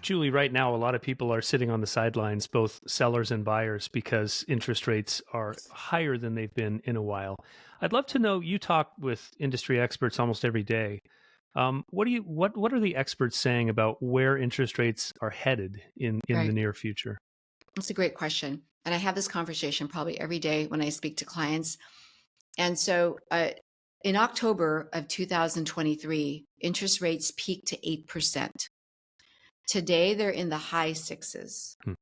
Julie, right now, a lot of people are sitting on the sidelines, both sellers and buyers, because interest rates are higher than they've been in a while. I'd love to know, you talk with industry experts almost every day. What are the experts saying about where interest rates are headed in the Right. near future? That's a great question. And I have this conversation probably every day when I speak to clients. And so in October of 2023, interest rates peaked to 8%. Today, they're in the high sixes. Hmm.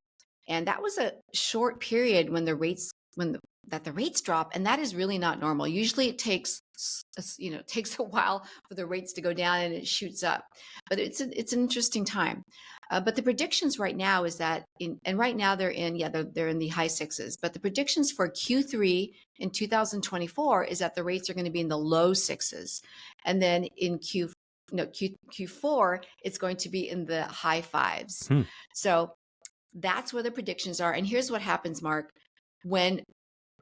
And that was a short period when the rates, that the rates drop. And that is really not normal. Usually it takes, takes a while for the rates to go down and it shoots up. But it's an interesting time. But the predictions right now is that and right now they're in the high sixes. But the predictions for Q3 in 2024 is that the rates are going to be in the low sixes. And then in Q4, it's going to be in the high fives. Hmm. So that's where the predictions are. And here's what happens, Mark, when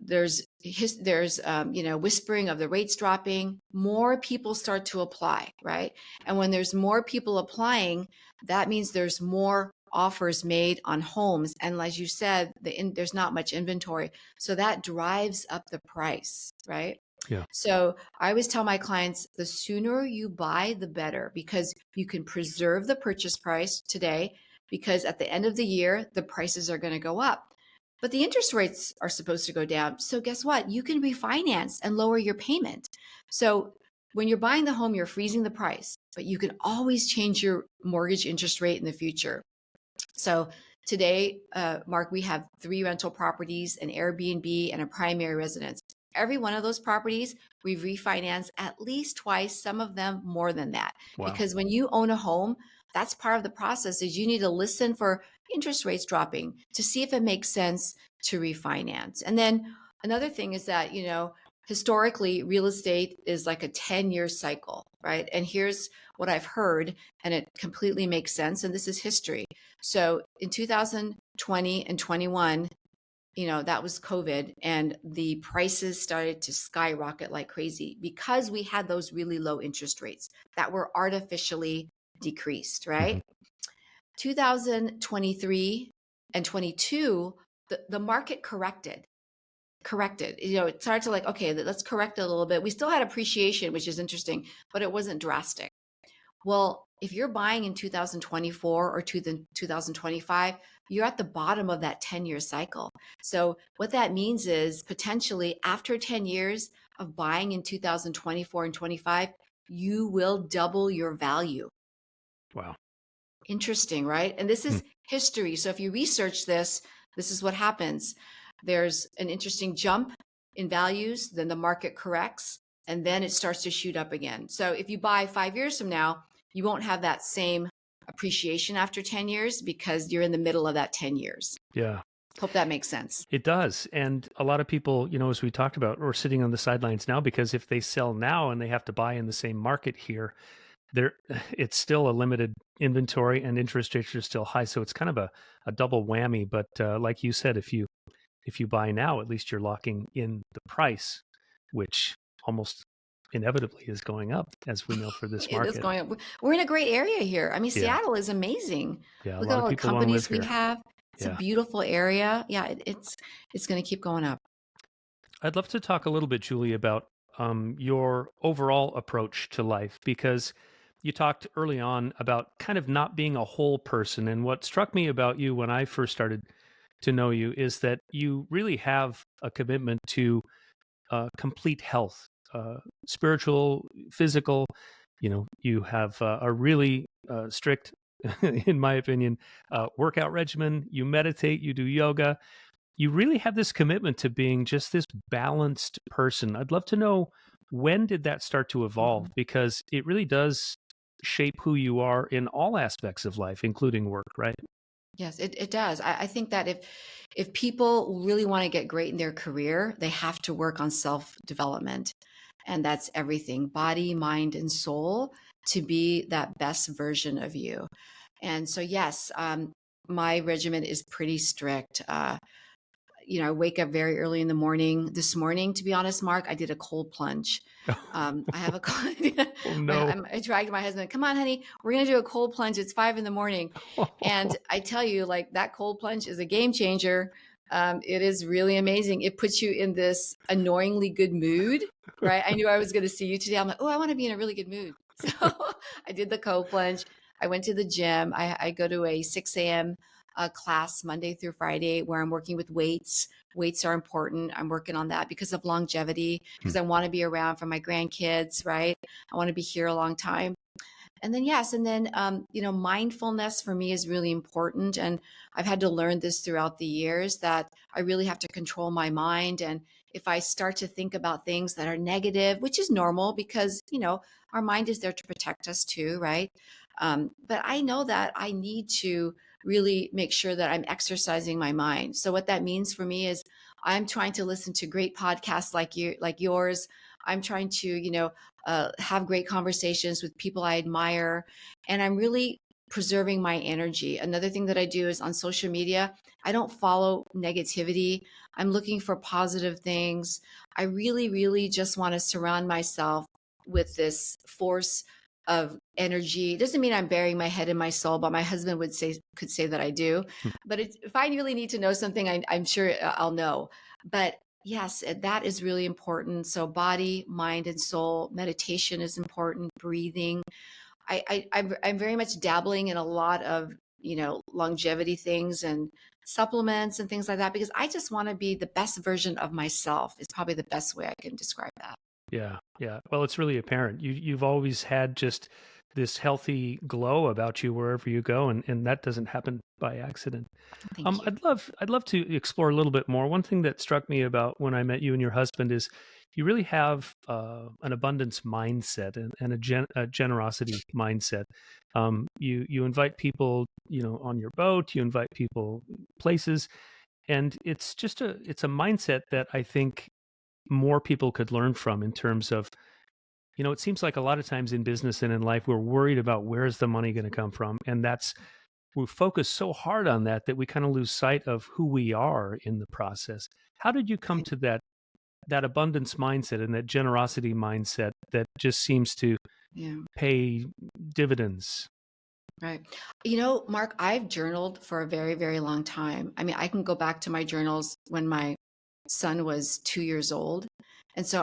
there's whispering of the rates dropping, more people start to apply, right? And when there's more people applying, that means there's more offers made on homes. And as you said, there's not much inventory. So that drives up the price, right? Yeah. So I always tell my clients, the sooner you buy, the better, because you can preserve the purchase price today, because at the end of the year, the prices are going to go up. But the interest rates are supposed to go down. So guess what? You can refinance and lower your payment. So when you're buying the home, you're freezing the price, but you can always change your mortgage interest rate in the future. So today, Mark, we have 3 rental properties, an Airbnb, and a primary residence. Every one of those properties, we've refinanced at least twice, some of them more than that. Wow. Because when you own a home, that's part of the process is you need to listen for interest rates dropping to see if it makes sense to refinance. And then another thing is that, historically, real estate is like a 10-year cycle, right? And here's what I've heard, and it completely makes sense. And this is history. So in 2020 and 21, that was COVID, and the prices started to skyrocket like crazy because we had those really low interest rates that were artificially decreased, right? Mm-hmm. 2023 and 22, the market corrected. It started to okay, let's correct it a little bit. We still had appreciation, which is interesting, but it wasn't drastic. Well, if you're buying in 2024 or 2025, you're at the bottom of that 10-year cycle. So what that means is potentially after 10 years of buying in 2024 and 25, you will double your value. Wow. Interesting, right? And this is history. So if you research this, this is what happens. There's an interesting jump in values, then the market corrects, and then it starts to shoot up again. So if you buy 5 years from now, you won't have that same appreciation after 10 years because you're in the middle of that 10 years. Yeah. Hope that makes sense. It does. And a lot of people, as we talked about, are sitting on the sidelines now because if they sell now and they have to buy in the same market here, it's still a limited inventory and interest rates are still high. So it's kind of a double whammy. But like you said, if you buy now, at least you're locking in the price, which almost inevitably is going up, as we know, for this market. It is going up. We're in a great area here. I mean, Seattle is amazing. Yeah, Look at all the companies we here. have. It's a beautiful area. Yeah, it's going to keep going up. I'd love to talk a little bit, Julie, about your overall approach to life, because you talked early on about kind of not being a whole person. And what struck me about you when I first started to know you is that you really have a commitment to complete health, spiritual, physical. You have a really strict, in my opinion, workout regimen. You meditate, you do yoga. You really have this commitment to being just this balanced person. I'd love to know, when did that start to evolve? Because it really does shape who you are in all aspects of life, including work, right? Yes, it does. I think that if people really want to get great in their career, they have to work on self-development. And that's everything, body, mind, and soul, to be that best version of you. And so, yes, my regimen is pretty strict. I wake up very early in the morning. This morning, to be honest, Mark, I did a cold plunge. I have a Oh no. I dragged my husband, come on, honey, we're going to do a cold plunge. It's 5 in the morning. And I tell you, like, that cold plunge is a game changer. It is really amazing. It puts you in this annoyingly good mood, right? I knew I was going to see you today. I'm like, oh, I want to be in a really good mood. So I did the cold plunge. I went to the gym. I go to a 6 a.m. Class Monday through Friday where I'm working with weights. Weights are important. I'm working on that because of longevity, because I want to be around for my grandkids, right? I want to be here a long time. And then, yes, and then, mindfulness for me is really important. And I've had to learn this throughout the years that I really have to control my mind. And if I start to think about things that are negative, which is normal because, our mind is there to protect us too, right? But I know that I need to really make sure that I'm exercising my mind. So what that means for me is I'm trying to listen to great podcasts like yours. I'm trying to, have great conversations with people I admire. And I'm really preserving my energy. Another thing that I do is on social media, I don't follow negativity. I'm looking for positive things. I really, really just want to surround myself with this force of energy. It doesn't mean I'm burying my head in my soul, but my husband could say that I do. But if I really need to know something, I'm sure I'll know. But yes, that is really important. So body, mind, and soul. Meditation is important. Breathing. I'm very much dabbling in a lot of longevity things and supplements and things like that because I just want to be the best version of myself. Is probably the best way I can describe that. Yeah, yeah. Well, it's really apparent. You've always had just this healthy glow about you wherever you go, and that doesn't happen by accident. Thank you. I'd love to explore a little bit more. One thing that struck me about when I met you and your husband is you really have an abundance mindset and a generosity mindset. You invite people, on your boat. You invite people places, and it's a mindset that I think more people could learn from in terms of, it seems like a lot of times in business and in life we're worried about where's the money going to come from, and that's we focus so hard on that we kind of lose sight of who we are in the process. How did you come Right. to that abundance mindset and that generosity mindset that just seems to Yeah. pay dividends? Right. Mark, I've journaled for a very, very long time. I mean, I can go back to my journals when my son was 2 years old. And so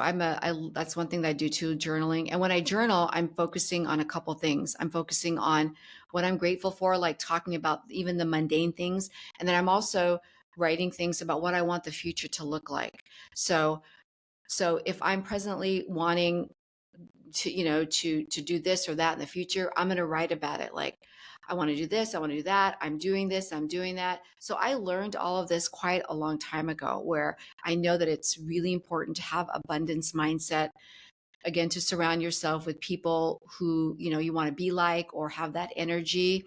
that's one thing that I do too, journaling. And when I journal, I'm focusing on a couple things. I'm focusing on what I'm grateful for, like talking about even the mundane things. And then I'm also writing things about what I want the future to look like. So, so if I'm presently wanting to do this or that in the future, I'm going to write about it. Like, I want to do this, I want to do that, I'm doing this, I'm doing that. So I learned all of this quite a long time ago, where I know that it's really important to have abundance mindset, again, to surround yourself with people who you want to be like or have that energy.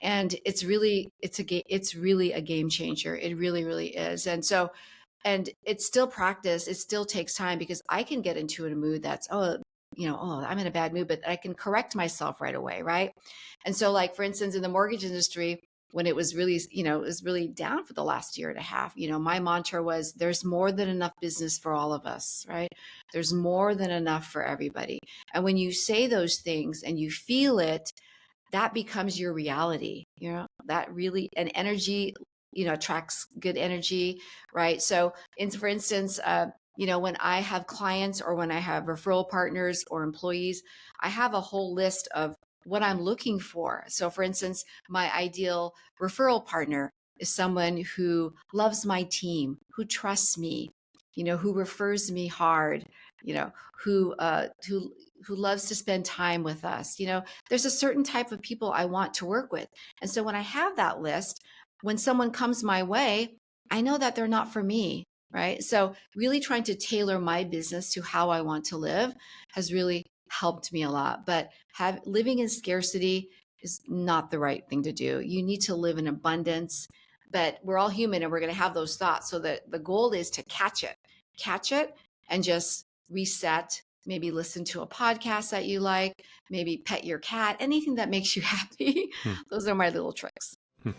And it's really a game changer. It really, really is. And it's still practice. It still takes time because I can get into a mood that's, I'm in a bad mood, but I can correct myself right away. Right. And so, like, for instance, in the mortgage industry, when it was really, it was really down for the last year and a half, my mantra was there's more than enough business for all of us. Right. There's more than enough for everybody. And when you say those things and you feel it, that becomes your reality, that really, and energy, attracts good energy, right? So for instance, when I have clients or when I have referral partners or employees, I have a whole list of what I'm looking for. So for instance, my ideal referral partner is someone who loves my team, who trusts me, who refers me hard, you know, who loves to spend time with us. There's a certain type of people I want to work with. And so when I have that list, when someone comes my way, I know that they're not for me, right? So really trying to tailor my business to how I want to live has really helped me a lot. But living in scarcity is not the right thing to do. You need to live in abundance, but we're all human and we're going to have those thoughts. So the goal is to catch it and just reset. Maybe listen to a podcast that you like, maybe pet your cat, anything that makes you happy. Hmm. Those are my little tricks. Hmm.